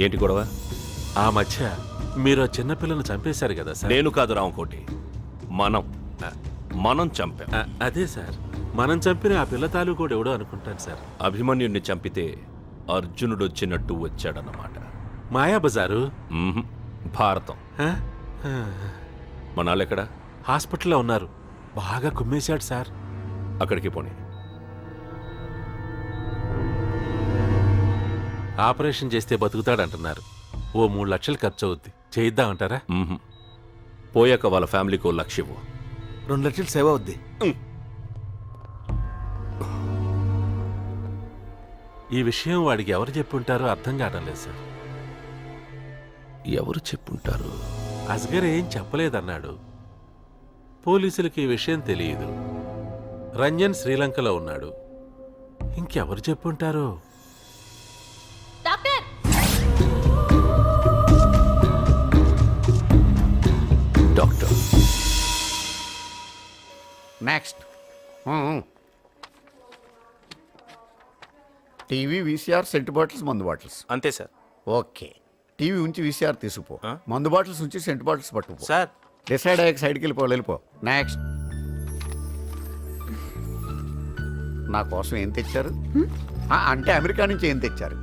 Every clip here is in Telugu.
ఏంటి గొడవ? ఆ మధ్య మీరు చిన్నపిల్లను చంపేశారు కదా సార్. నేను కాదు రామకోటి, మనం చంపాం. అదే సార్, మనం చంపిన ఆ పిల్ల తాలూకోడు ఎవడో అనుకుంటాను సార్. అభిమన్యుణ్ణి చంపితే అర్జునుడు వచ్చినట్టు వచ్చాడన్నమాట. మాయాబజారు. భారతం. మనాళ్ళెక్కడా? హాస్పిటల్లో ఉన్నారు. బాగా కుమ్మేశాడు సార్. అక్కడికి పోనీ. ఆపరేషన్ చేస్తే బతుకుతాడంటున్నారు. ఓ 3 లక్షలు ఖర్చు అవుద్ది. చేయిద్దామంటారా? పోయాక వాళ్ళ ఫ్యామిలీకి 1 లక్ష ఇవ్వు. 2 లక్షలు సేవ్ అవుద్ది. ఈ విషయం వాడికి ఎవరు చెప్పుంటారో అర్థం కావడం లేదు సార్. ఎవరు చెప్పుంటారు? అస్గర్ ఏం చెప్పలేదన్నాడు. పోలీసులకి ఈ విషయం తెలియదు. రంజన్ శ్రీలంకలో ఉన్నాడు. ఇంకెవరు చెప్పుంటారో? Doctor. Next. TV, VCR, scent bottles, మందు బాటిల్స్. అంతే సార్. ఓకే. టీవీ ఉంచి వీసీఆర్ తీసుకుపో, మందు బాటిల్స్ ఉంచి సెంట్ బాటిల్స్ పట్టుకుపో. సార్ డిసైడ్ అయ్యాక సైడ్కి వెళ్ళిపో. నెక్స్ట్. నా కోసం ఏం తెచ్చారు? అంటే అమెరికా నుంచి ఏం తెచ్చారు?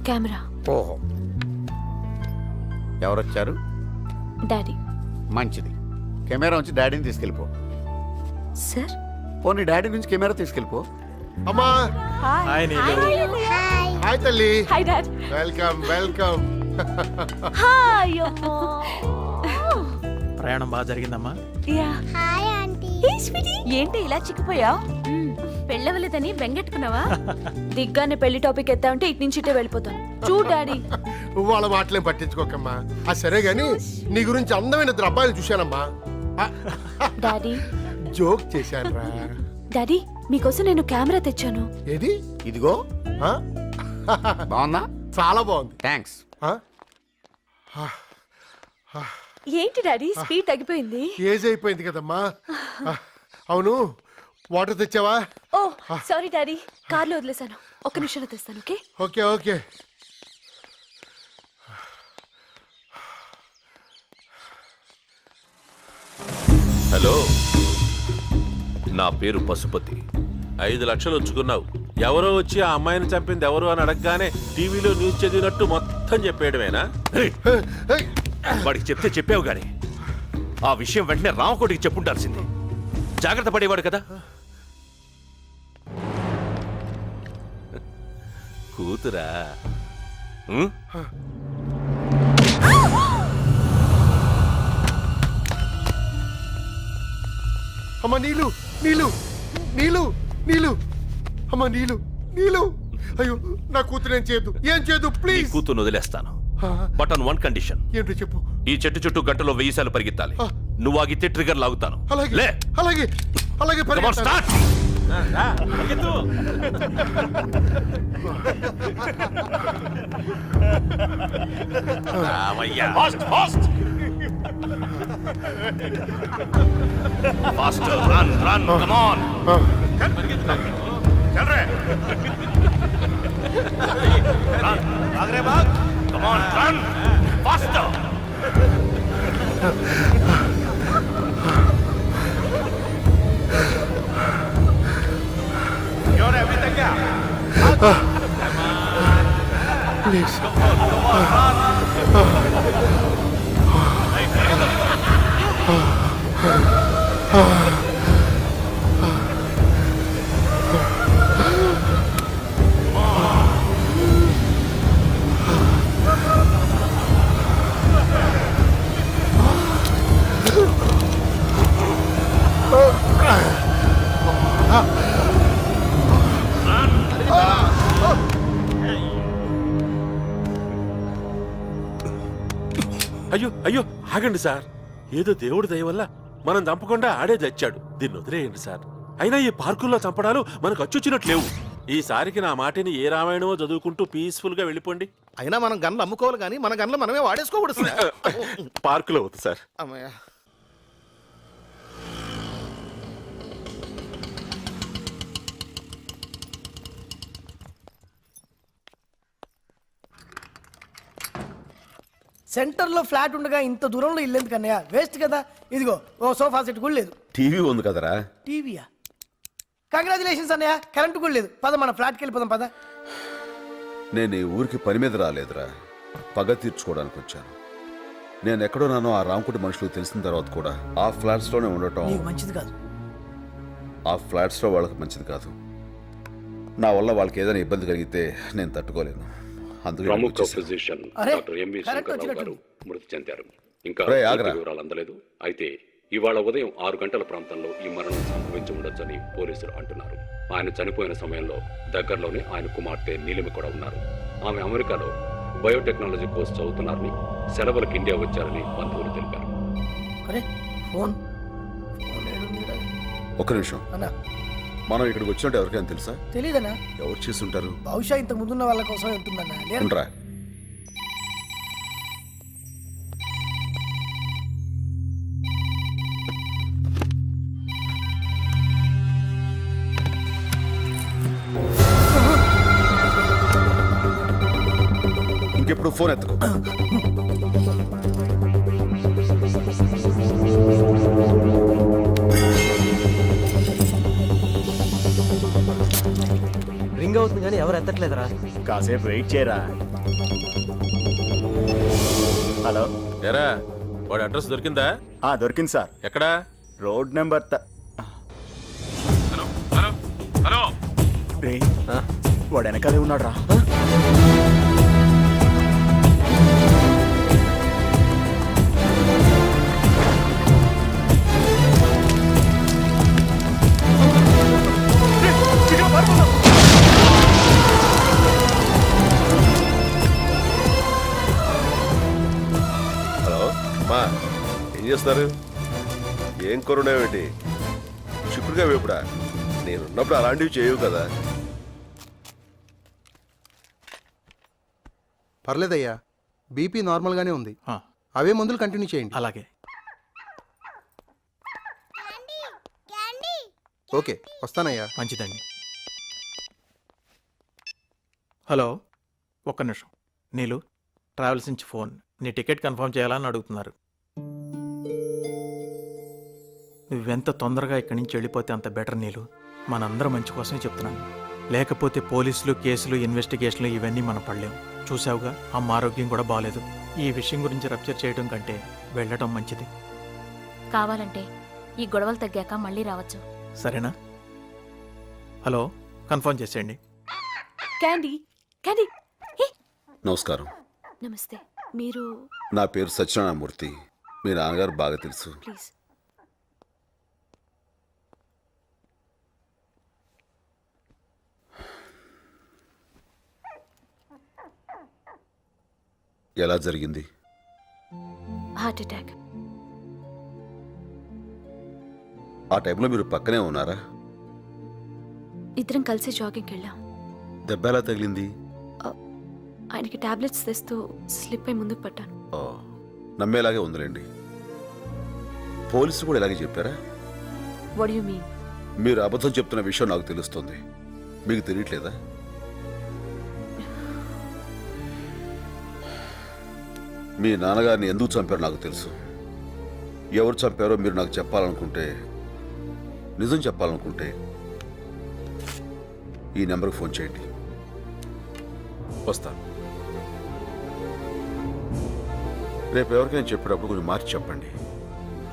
కెమెరా. ఓహో, ఎవరొచ్చారు? డాడీ. మంచిది. కెమెరా నుంచి డాడీని తీసుకెళ్ళిపో. సార్ పోనీ డాడీ నుంచి కెమెరా తీసుకెళ్ళిపో. అమ్మా. హాయ్ నీలు. హాయ్ తల్లి. Hi dad. Welcome welcome. Hi అమ్మా. ప్రయాణం బాగా జరిగిందమ్మా. యా. Hi aunty. ఏ స్వీటీ, ఏంటి ఇలా చిక్కిపోయావు? పెళ్ళవలేదని బెంగెట్టుకున్నావా? దిగ్గానే పెళ్లి టాపిక్ ఎత్తావంటే ఇటు నుంచి ఇటే వెళ్ళిపోతాను. చూ డాడీ. వాళ్ళ మాటలేం పట్టించుకోకమ్మా. సరే గాని నీ గురించి అందమైన ఇద్దరు అబ్బాయిలు చూశానమ్మా. డాడీ జోక్ చేశాను రా. డాడీ, మీకోసం నేను కెమెరా తెచ్చాను. ఏది? ఇదిగో. ఆ? బాగుందా? చాలా బాగుంది. థ్యాంక్స్. ఏంటి డాడీ స్పీడ్ తగ్గిపోయింది? ఏజ్ అయిపోయింది కదమ్మా. అవును, వాటర్ తెచ్చావా? ఓ సారీ డాడీ, కార్లో వదిలేసాను. ఒక్క నిమిషంలో తెస్తాను. Okay okay okay. హలో, నా పేరు పశుపతి. 5 లక్షలు ఉంచుకున్నావు. ఎవరో వచ్చి ఆ అమ్మాయిని చంపింది ఎవరు అని అడగగానే టీవీలో న్యూస్ చదివినట్టు మొత్తం చెప్పేయడమేనా? వాడికి చెప్తే చెప్పావు గాని ఆ విషయం వెంటనే రామకోటికి చెప్పుంటాల్సింది. జాగ్రత్త పడేవాడు కదా. కూతురా? అమ్మ నీలు నీలు నీలు నీలు. అమ్మ నీలు నీలు. అయ్యో, నా కూతురు ఏం చేయదు ప్లీజ్. కూతురు వదిలేస్తాను, బట్ ఆన్ 1 కండిషన్. ఏంటో చెప్పు. ఈ చెట్టు చుట్టూ గంటలో 1000 సార్లు పరిగెత్తాలి. నువ్వు ఆగితే ట్రిగర్ లాగుతాను. అలాగే లే. అలాగే అలాగే. Come on, start. Fast, fast. Faster, run, come on. चल रहे. Run, भाग रे भाग. Come on, run, faster. You're everything, yeah. Please. అయ్యో అయ్యో, ఆగండి సార్. ఏదో దేవుడి దయ వల్ల మనం చంపకుండా ఆడే చచ్చాడు. దీన్ని వదిలేయండి సార్. అయినా ఈ పార్కుల్లో చంపడాలు మనకు అచ్చొచ్చినట్లేవు. ఈసారికి నా మాటని ఏ రామాయణమో చదువుకుంటూ పీస్ఫుల్ గా వెళ్ళిపోండి. అయినా మనం గన్లు అమ్ముకోవాలి కానీ మన గన్లు మనమే వాడేసుకోకూడదు. పార్కులో వద్దు సార్. అమ్మయ్య. సెంటర్ లో ఫ్లాట్ ఉండగా ఇంత దూరంలో ఇల్లు ఎందుకు అన్నయ్య? వేస్ట్ కదా. ఇదిగో ఓ సోఫా సెట్ కూడా లేదు. టీవీ ఉంది కదరా. టీవీయా? కంగ్రాచులేషన్స్ అన్నయ్య, కరెంట్ కూడా లేదు. పద మన ఫ్లాట్కి వెళ్ళిపోదాం పద. నేను ఈ ఊరికి పని మీద రాలేదురా, పగ తీర్చుకోవడానికి వచ్చాను. నేను ఎక్కడున్నానో ఆ రామకుటి మనుషులు తెలిసిన తర్వాత కూడా ఆ ఫ్లాట్స్లోనే ఉండటం నీకు మంచిది కాదు. ఆ ఫ్లాట్స్లో వాళ్ళకి మంచిది కాదు. నా వల్ల వాళ్ళకి ఏదైనా ఇబ్బంది కలిగితే నేను తట్టుకోలేను. అందుకే ప్రముఖ వచ్చేసాను. ఫిజిషియన్ అరే, డాక్టర్ ఎంవి కరెక్ట్ శంకర్రావు గారు వచ్చినట్టు. మృతి చెందారు. ఇంకా రే, పూర్తి ఆగ్రా. వివరాలు అందలేదు. అయితే ఇవాళ ఉదయం 6 గంటల ప్రాంతంలో ఈ మరణం సంభవించి ఉండొచ్చని పోలీసులు అంటున్నారు. ఆయన చనిపోయిన సమయంలో దగ్గరలోనే ఆయన కుమార్తె నీలిమ కూడా ఉన్నారు. ఆమె అమెరికాలో బయోటెక్నాలజీ కోర్స్ చదువుతున్నారని, సెలవులకు ఇండియా వచ్చారని బంధువులు తెలిపారు. అరే ఫోన్ ఫోన్ ఏడుందిరా? ఒక్క నిమిషం, అన్నా మనం ఇక్కడికి వచ్చినట్టు ఎవరికైనా తెలుసా? తెలీదన్నా. ఎవరు చేసుంటారు? బహుశా ఇంతకు ముందున్న వాళ్ళ కోసం ఉంటుందన్నా. లేదు. ఉండరా. ఇంకెప్పుడు ఫోన్ ఎత్తుకో. రింగ్ అవుతుంది కానీ ఎవరు ఎత్తట్లేదురా. కాసేపు వెయిట్ చేయరా. హలో. ఎరా, వాడి అడ్రస్ దొరికిందా? దొరికింది సార్. ఎక్కడా? Road number hello hello hello. రే, వాడు వెనకాలే ఉన్నాడు రా. హలో మా, ఏం చేస్తారు? ఏం కొరునేమిటి? చిక్కుడుగా వేపుడా? నేనున్నప్పుడు అలాంటివి చేయవు కదా. పర్లేదయ్యా, బీపీ నార్మల్గానే ఉంది. అవే మందులు కంటిన్యూ చేయండి. అలాగే. ఓకే, వస్తానయ్యా. మంచిదండి. హలో, ఒక్క నిమిషం. నీలు, ట్రావెల్స్ నుంచి ఫోన్. నీ టికెట్ కన్ఫర్మ్ చేయాలని అడుగుతున్నారు. నువ్వెంత తొందరగా ఇక్కడి నుంచి వెళ్ళిపోతే అంత బెటర్ నీలు. మనందరం మంచి కోసమే చెప్తున్నాను. లేకపోతే పోలీసులు, కేసులు, ఇన్వెస్టిగేషన్లు ఇవన్నీ మనం పడలేము. చూసావుగా, అమ్మ ఆరోగ్యం కూడా బాగాలేదు. ఈ విషయం గురించి రప్చర్ చేయడం కంటే వెళ్ళటం మంచిది. కావాలంటే ఈ గొడవలు తగ్గాక మళ్ళీ రావచ్చు. సరేనా? హలో, కన్ఫర్మ్ చేసేయండి. Candy, candy. హే, నమస్కారం. నమస్తే. మీరు నా పేరు సత్యనారాయణమూర్తి. మీ నాన్నగారు బాగా తెలుసు. ప్లీజ్. ఎలా జరిగింది? Heart attack. ఆ టైంలో మీరు పక్కనే ఉన్నారా? ఇద్దరం కలిసి జాగింగ్కి వెళ్ళాం. దెబ్బ ఎలా తగిలింది? ఆయనకి టాబ్లెట్స్ తెస్తూ స్లిప్ అయి ముందుకు పట్టాను. ఓ, నమ్మేలాగే ఉందిలేండి. పోలీసులు కూడా ఇలాగే చెప్పారా? What you mean? మీరు అబద్ధం చెప్తున్న విషయం నాకు తెలుస్తుంది. మీకు తెలియట్లేదా? మీ నాన్నగారిని ఎందుకు చంపారో నాకు తెలుసు. ఎవరు చంపారో మీరు నాకు చెప్పాలనుకుంటే, నిజం చెప్పాలనుకుంటే ఈ నెంబర్కి ఫోన్ చేయండి. వస్తాను. రేపు ఎవరికైనా చెప్పేటప్పుడు కొంచెం మార్చి చెప్పండి.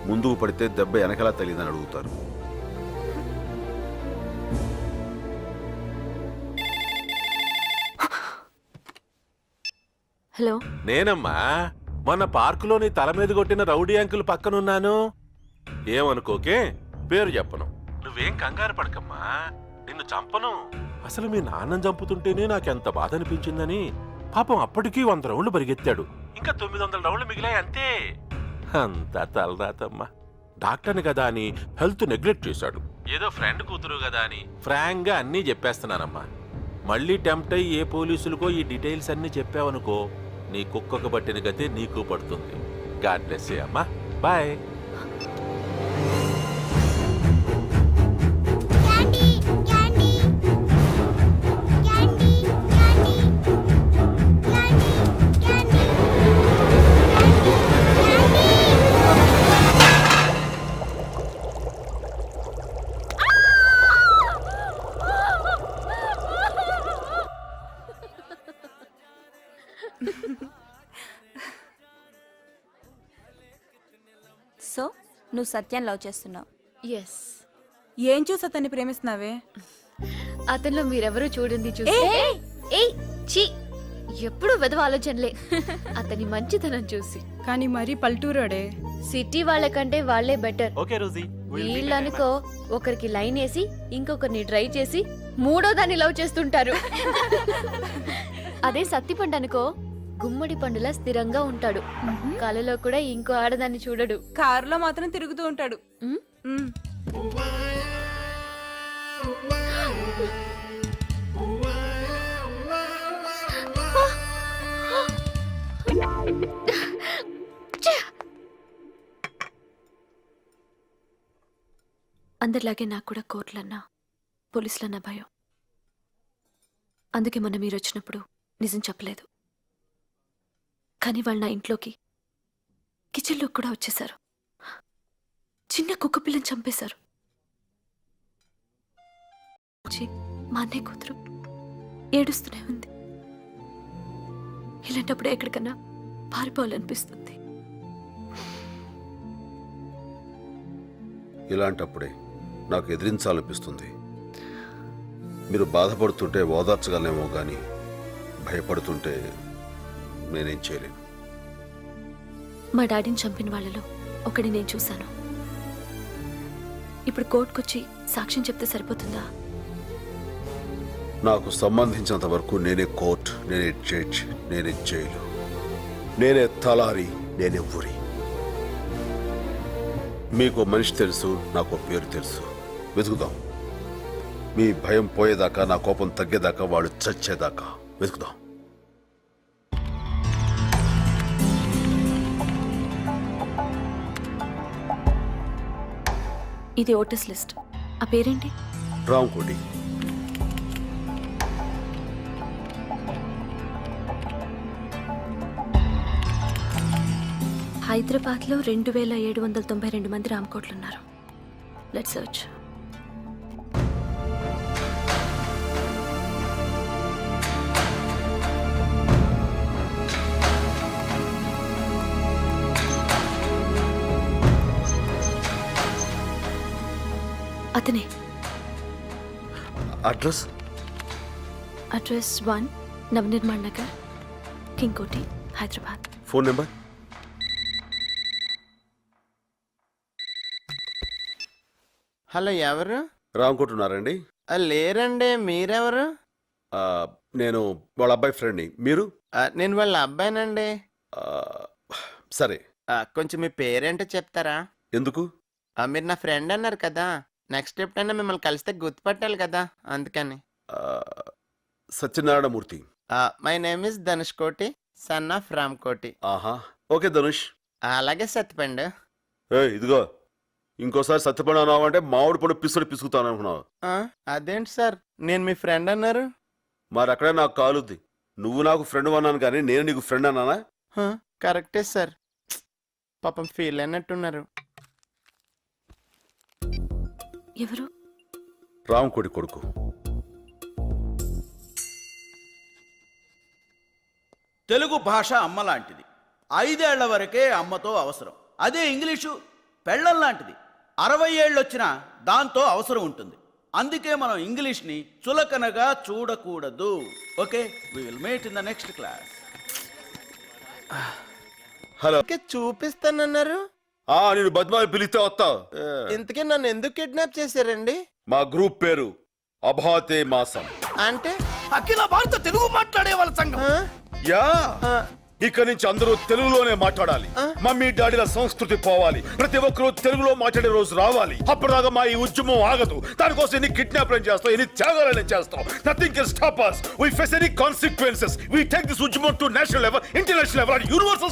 ముందుకు పడితే దెబ్బ వెనకలా తగిలిందని అడుగుతారు. హలో. నేనమ్మా, మొన్న పార్కులోని తల మీద కొట్టిన రౌడీ అంకుల్ పక్కనున్నాను. ఏమనుకోకే, పేరు చెప్పను. నువ్వేం కంగారు పడకమ్మా, నిన్ను చంపను. అసలు మీ నాన్నని చంపుతుంటేనే నాకెంత బాధ అనిపించిందని. పాపం అప్పటికీ 100 రౌండ్లు పరిగెత్తాడు. ఇంకా 900 రౌండ్లు మిగిలాయి అంతే. అంతా తలరాతమ్మా. డాక్టర్ని కదా అని హెల్త్ నెగ్లెక్ట్ చేశాడు. ఏదో ఫ్రెండ్ కూతురు కదా అని ఫ్రాంక్ గా అన్నీ చెప్పేస్తున్నానమ్మా. మళ్ళీ టెంప్ట్ అయ్యి ఏ పోలీసులకో ఈ డీటెయిల్స్ అన్నీ చెప్పావనుకో, నీ కుక్కకు పట్టిన గతే నీకు పడుతుంది. గాడ్ బ్లెస్ యూ అమ్మా. బాయ్. సో నువ్వు సత్యాన్ని లవ్ చేస్తున్నావు. ఎస్. ఏం చూసి అతన్ని ప్రేమిస్తున్నావే? అతనిలో మీరెవరూ చూడండి చూసి ఏయ్ ఛీ ఎప్పుడు వెదవ ఆలోచనలే అతని మంచితనం చూసి. కానీ మరీ పల్టూరాడే. సిటీ వాళ్ళకంటే వాళ్ళే బెటర్. ఓకే రోజీ, వీళ్ళు అనుకో ఒకరికి లైన్ వేసి ఇంకొకరిని ట్రై చేసి మూడో దాన్ని లవ్ చేస్తుంటారు. అదే సత్తి పండు అనుకో గుమ్మడి పండులా స్థిరంగా ఉంటాడు. కలలో కూడా ఇంకో ఆడదాన్ని చూడడు. కారులో మాత్రం తిరుగుతూ ఉంటాడు. ఉమ్? అందరిలాగే నాకు కూడా కోర్టులన్నా పోలీసులన్నా భయం. అందుకే మొన్న మీరు వచ్చినప్పుడు నిజం చెప్పలేదు. కానీ వాళ్ళు నా ఇంట్లోకి కిచెన్లోకి కూడా వచ్చేశారు. చిన్న కుక్క పిల్లని చంపేశారు. మా అన్నయ్య కూతురు ఏడుస్తూనే ఉంది. ఇలాంటప్పుడు ఎక్కడికన్నా పారిపోవాలనిపిస్తుంది. ఇలాంటప్పుడే నాకు ఎదిరించాలనిపిస్తుంది. మీరు బాధపడుతుంటే ఓదార్చగలనేమో కానీ భయపడుతుంటే నేనేం చేయలేను. మా డాడీని చంపిన వాళ్ళలో ఒకటి నేను చూశాను. ఇప్పుడు కోర్టుకొచ్చి సాక్ష్యం చెప్తే సరిపోతుందా? నాకు సంబంధించినంత వరకు నేనే కోర్ట్, నేనే జడ్జ్, నేనే జైలు, నేనే తలారి, నేనే ఊరి. మీకు మనిషి తెలుసు, నాకు పేరు తెలుసు. వెతుకుదాం. మీ భయం పోయేదాకా, నా కోపం తగ్గేదాకా, వాళ్ళు చచ్చేదాకా వెతుకుదాం. ఇది ఓటర్స్ లిస్ట్. ఆ పేరేంటి? రాంకోటి. హైదరాబాద్లో 2792 మంది రామకోట్లున్నారు. Let's search. అతనే. Address? Address 1 Navnirman Nagar, King Koti, Hyderabad. Phone number? Hello, ఎవరు? రాంకోటున్నారండి? లేరండి, మీరెవరు? నేను వాళ్ళ అబ్బాయి ఫ్రెండ్ని. మీరు? నేను వాళ్ళ అబ్బాయినండి. సరే, కొంచెం మీ పేరేంటో చెప్తారా? ఎందుకు? మీరు నా ఫ్రెండ్ అన్నారు కదా, నెక్స్ట్ ఎప్పుడైనా మిమ్మల్ని కలిస్తే గుర్తుపట్టాలి కదా, అందుకని. Satyanarayana Murthy. My name is Dhanush కోటి, సన్ ఆఫ్ రామ్ కోటి. ఆహా, ఓకే ధనుష్. అలాగే సత్యపండు. ఇదిగో, ఇంకోసారి సత్యపండు అన్నావు అంటే మామిడి పండు పిసుకుతాను అనుకున్నావు. అదేంటి సార్, నేను మీ ఫ్రెండ్ అన్నారు. మరి అక్కడే నాకు కాలుద్ది. నువ్వు నాకు ఫ్రెండ్ అన్నాను కానీ నేను నీకు ఫ్రెండ్ అన్నానా? కరెక్టే సార్, పాపం ఫీల్ అయినట్టున్నారు. ఎవరు? రాంకోటి కొడుకు. తెలుగు భాష అమ్మ లాంటిది. 5 ఏళ్ల వరకే అమ్మతో అవసరం. అదే ఇంగ్లీషు పెళ్ళం లాంటిది. 60 ఏళ్ళు వచ్చినా దాంతో అవసరం ఉంటుంది. అందుకే మనం ఇంగ్లీష్ని చులకనగా చూడకూడదు. Okay, we will meet in the next class. Hello. చూపిస్తానన్నారు. నేను బద్మాయి పిలిస్తే వస్తావు. ఇంతకీ నన్ను ఎందుకు కిడ్నాప్ చేశారండి? మా గ్రూప్ పేరు అభాతే మాసం. అంటే అఖిల భారత తెలుగు మాట్లాడే వాళ్ళ సంఘం. యా, ఇక్కడి నుంచి అందరూ తెలుగులోనే మాట్లాడాలి. మమ్మీ డాడీల సంస్కృతి పోవాలి. ప్రతి ఒక్కరూ తెలుగులో మాట్లాడే రోజు రావాలి. అప్పటిదాకా మా ఈ ఉద్యమం ఆగదు. దానికోసం ఎన్ని కిడ్నాప్లను చేస్తాం, ఎన్ని త్యాగాలను చేస్తాం. Nothing can stop us. We face any consequences. We take this ఉద్యమం to national level, international level, and universal.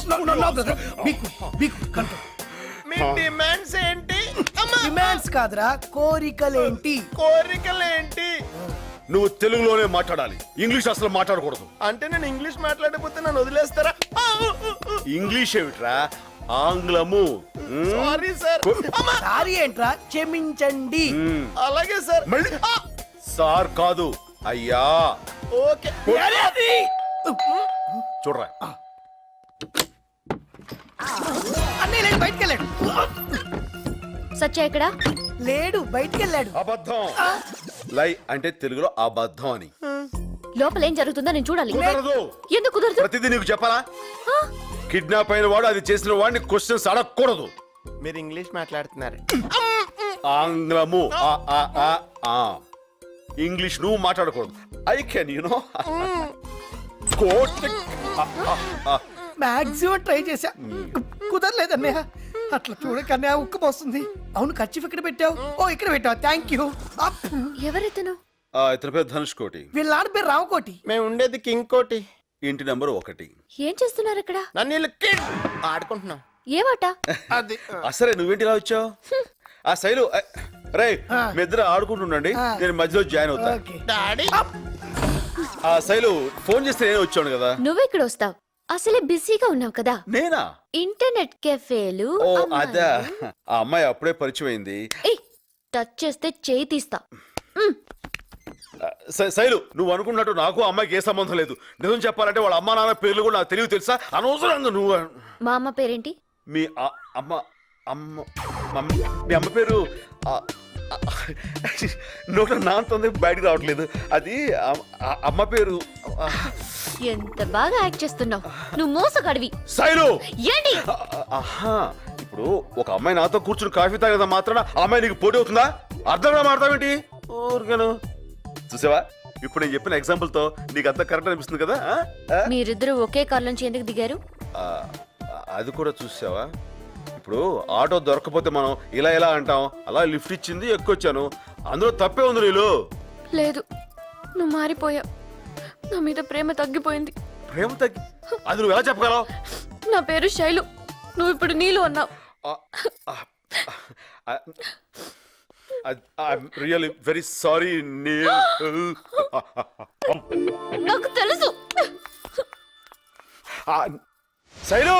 Me demands ఏంటి? డిమాండ్స్ కాదురా, కోరికలేంటి? కోరికలేంటి? నువ్వు తెలుగులోనే మాట్లాడాలి, ఇంగ్లీష్ అసలు మాట్లాడకూడదు. అంటే నేను ఇంగ్లీష్ మాట్లాడకపోతే నన్ను వదిలేస్తారా? ఇంగ్లీష్ ఏమిట్రా, ఆంగ్లము. Sorry sir. సారీ ఏంట్రా, క్షమించండి. అలాగే సార్. మళ్ళీ సార్ కాదు, అయ్యా. ఓకే. చూడరా, అన్నయ్య లేడు, బయటికి వెళ్ళాడు. సత్య ఎక్కడ? లేడు, బయటికి వెళ్ళాడు. అబద్ధం. లై అంటే తెలుగులో అబద్ధం అని. లోపల ఏం జరుగుతుందో నేను చూడాలి. కుదరదు. ఎందుకు కుదరదు? ప్రతిదీ నీకు చెప్పాలా? కిడ్నాప్ అయిన వాడు అది చేసిన వాడిని క్వశ్చన్స్ అడగకూడదు. మీరు ఇంగ్లీష్ మాట్లాడుతున్నారు. ఆంగ్లము ఆ, ఆ, ఆ, ఆ. ఇంగ్లీష్ నువ్వు మాట్లాడకూడదు. I can you know quote. Maximum try చేశా, కుదరలేదన్నయ్య. అట్లా చూడకన్నయ్య ఉక్కపోస్తుంది. అవును, ఖర్చు ఇక్కడ పెట్టావు. ఓ, ఇక్కడ పెట్టావు, థ్యాంక్ యూ. ఎవరెతను? ఇతని పేరు ధనుష్ కోటి. వీళ్ళ ఆడ పేరు రావుకోటి. మేము ఉండేది కింగ్ కోటి. ఇంటి నెంబర్ 1. ఏం చేస్తున్నారు ఇక్కడ? నన్ను వీళ్ళు కిడ్ ఆడుకుంటున్నాం. ఏమాట? అది సరే నువ్వేంటి ఇలా వచ్చావు? ఆ శైలు రే మీ ఇద్దరు ఆడుకుంటుండండి, నేను మధ్యలో జాయిన్ అవుతా. ఓకే. డాడీ ఆ శైలు ఫోన్ చేస్తే నేను వచ్చాను కదా. నువ్వెక్కడ వస్తావు? అసలే బిజీగా ఉన్నావు కదా. నేనా? ఇంటర్నెట్ కెఫేలు. ఓ అదా, ఆ అమ్మాయి అప్పుడే పరిచయం అయింది. టచ్ చేస్తే చేయి తీస్తా. శైలు నువ్వు అనుకున్నట్టు నాకు అమ్మాయికి ఏ సంబంధం లేదు. నిజం చెప్పాలంటే వాళ్ళ అమ్మా నాన్న పేర్లు కూడా నాకు తెలివి తెలుసా? అనవసరంగా నువ్వు. మా అమ్మ పేరేంటి? మీ అమ్మ అమ్మ మీ అమ్మ పేరు నోట నాంతుంది బయటకు రావట్లేదు. అది అమ్మ పేరు. ఎంత బాగా యాక్ట్ చేస్తున్నావు. నువ్వు మోసగాడివి. శైలు ఏంటి? ఆహా, ఇప్పుడు ఒక అమ్మాయి నాతో కూర్చుని కాఫీ తాగేదా మాత్రాన ఆ అమ్మాయి నీకు పోటీ అవుతుందా? అర్థంగా మాడతావేంటి? ఊరికను చూసావా, ఇప్పుడు నేను చెప్పిన ఎగ్జాంపుల్ తో నీకు అంతా కరెక్ట్ అనిపిస్తుంది కదా. మీరిద్దరూ ఒకే కార్ నుంచి ఎందుకు దిగారు? అది కూడా చూసావా, ఇప్పుడు ఆటో దొరకపోతే మనం ఇలా ఇలా అంటాం, అలా లిఫ్ట్ ఇచ్చింది ఎక్కువచ్చాను, అందులో తప్పే ఉంది. నీళ్ళు లేదు, నువ్వు మారిపోయావు. నా మీద ప్రేమ తగ్గిపోయింది. ప్రేమ తగ్గి అది నువ్వు ఎలా చెప్పగలవు? నా పేరు శైలు, నువ్వు ఇప్పుడు నీళ్ళు అన్నావు. I'm really very sorry, Neil. నాకు తెలుసు. శైలు